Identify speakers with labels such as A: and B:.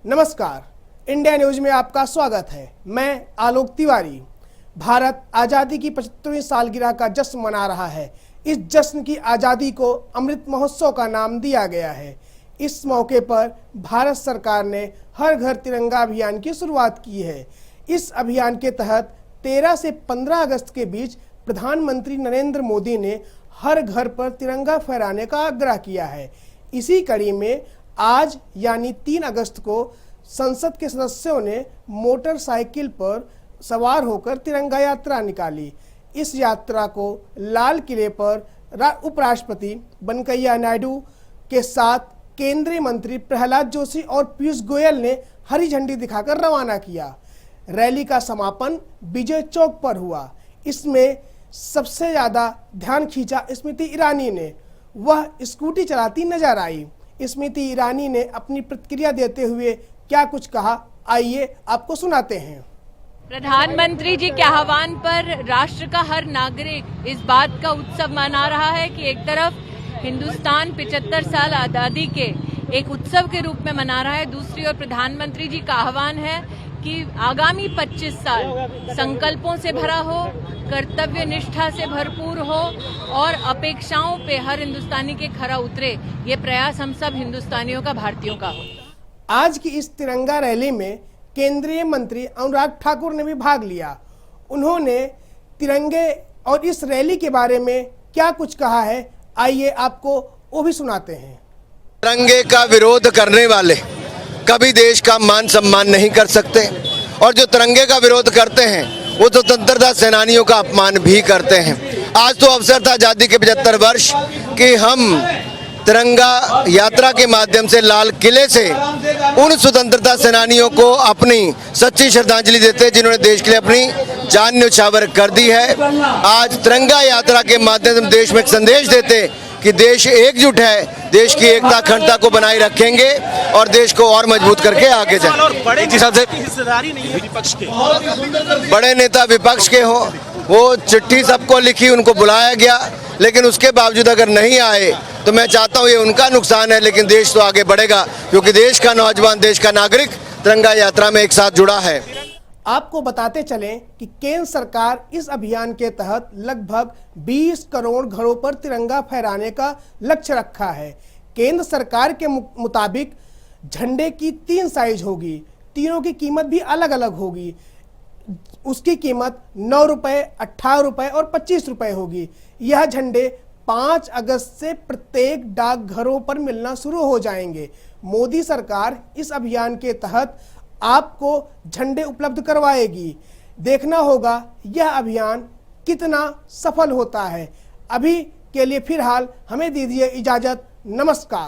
A: नमस्कार, India news में आपका स्वागत है। मैं आलोक तिवारी। भारत आज़ादी की 75वीं सालगिरह का जश्न मना रहा है। इस जश्न की आज़ादी को अमृत महोत्सव का नाम दिया गया है। इस मौके पर भारत सरकार ने हर घर तिरंगा अभियान की शुरुआत की है। इस अभियान के तहत 13 से 15 अगस्त के बीच प्रधानमंत्री नरेंद्र मोदी ने हर घर पर तिरंगा फहराने का आग्रह किया है। इसी कड़ी में आज यानी 3 अगस्त को संसद के सदस्यों ने मोटरसाइकिल पर सवार होकर तिरंगा यात्रा निकाली। इस यात्रा को लाल किले पर उपराष्ट्रपति वेंकैया नायडू के साथ केंद्रीय मंत्री प्रहलाद जोशी और पीयूष गोयल ने हरी झंडी दिखाकर रवाना किया। रैली का समापन विजय चौक पर हुआ। इसमें सबसे ज़्यादा ध्यान खींचा स्मृति ईरानी ने। वह स्कूटी चलाती नजर आई। स्मृति ईरानी ने अपनी प्रतिक्रिया देते हुए क्या कुछ कहा, आइए आपको सुनाते हैं।
B: प्रधानमंत्री जी के आह्वान पर राष्ट्र का हर नागरिक इस बात का उत्सव मना रहा है कि एक तरफ हिंदुस्तान 75 साल आज़ादी के एक उत्सव के रूप में मना रहा है, दूसरी ओर प्रधानमंत्री जी का आह्वान है कि आगामी 25 साल संकल्पों से भरा हो, कर्तव्य निष्ठा से भरपूर हो और अपेक्षाओं पे हर हिंदुस्तानी के खरा उतरे। ये प्रयास हम सब हिंदुस्तानियों का, भारतीयों का हो।
A: आज की इस तिरंगा रैली में केंद्रीय मंत्री अनुराग ठाकुर ने भी भाग लिया। उन्होंने तिरंगे और इस रैली के बारे में क्या कुछ कहा है, आइए आपको वो भी सुनाते हैं।
C: तिरंगे का विरोध करने वाले कभी देश का मान सम्मान नहीं कर सकते और जो तिरंगे का विरोध करते हैं वो तो स्वतंत्रता सेनानियों का अपमान भी करते हैं। आज तो अवसर था आज़ादी के 75 वर्ष कि हम तिरंगा यात्रा के माध्यम से लाल किले से उन स्वतंत्रता सेनानियों को अपनी सच्ची श्रद्धांजलि देते जिन्होंने देश के लिए अपनी जान न्यौछावर कर दी है। आज तिरंगा यात्रा के माध्यम से देश में एक संदेश देते कि देश एकजुट है, देश की एकता अखंडता को बनाए रखेंगे और देश को और मजबूत करके आगे जाएंगे। बड़े नेता विपक्ष के हो, वो चिट्ठी सबको लिखी, उनको बुलाया गया, लेकिन उसके बावजूद अगर नहीं आए तो मैं चाहता हूँ ये उनका नुकसान है, लेकिन देश तो आगे बढ़ेगा क्योंकि देश का नौजवान, देश का नागरिक तिरंगा यात्रा में एक साथ जुड़ा है।
A: आपको बताते चलें कि केंद्र सरकार इस अभियान के तहत लगभग 20 करोड़ घरों पर तिरंगा फहराने का लक्ष्य रखा है। केंद्र सरकार के मुताबिक झंडे की 3 साइज होगी, तीनों की कीमत भी अलग अलग होगी। उसकी कीमत 9 रुपये, 18 रुपये और 25 रुपये होगी। यह झंडे 5 अगस्त से प्रत्येक डाकघरों पर मिलना शुरू हो जाएंगे। मोदी सरकार इस अभियान के तहत आपको झंडे उपलब्ध करवाएगी। देखना होगा यह अभियान कितना सफल होता है। अभी के लिए फिलहाल हमें दीजिए इजाजत। नमस्कार।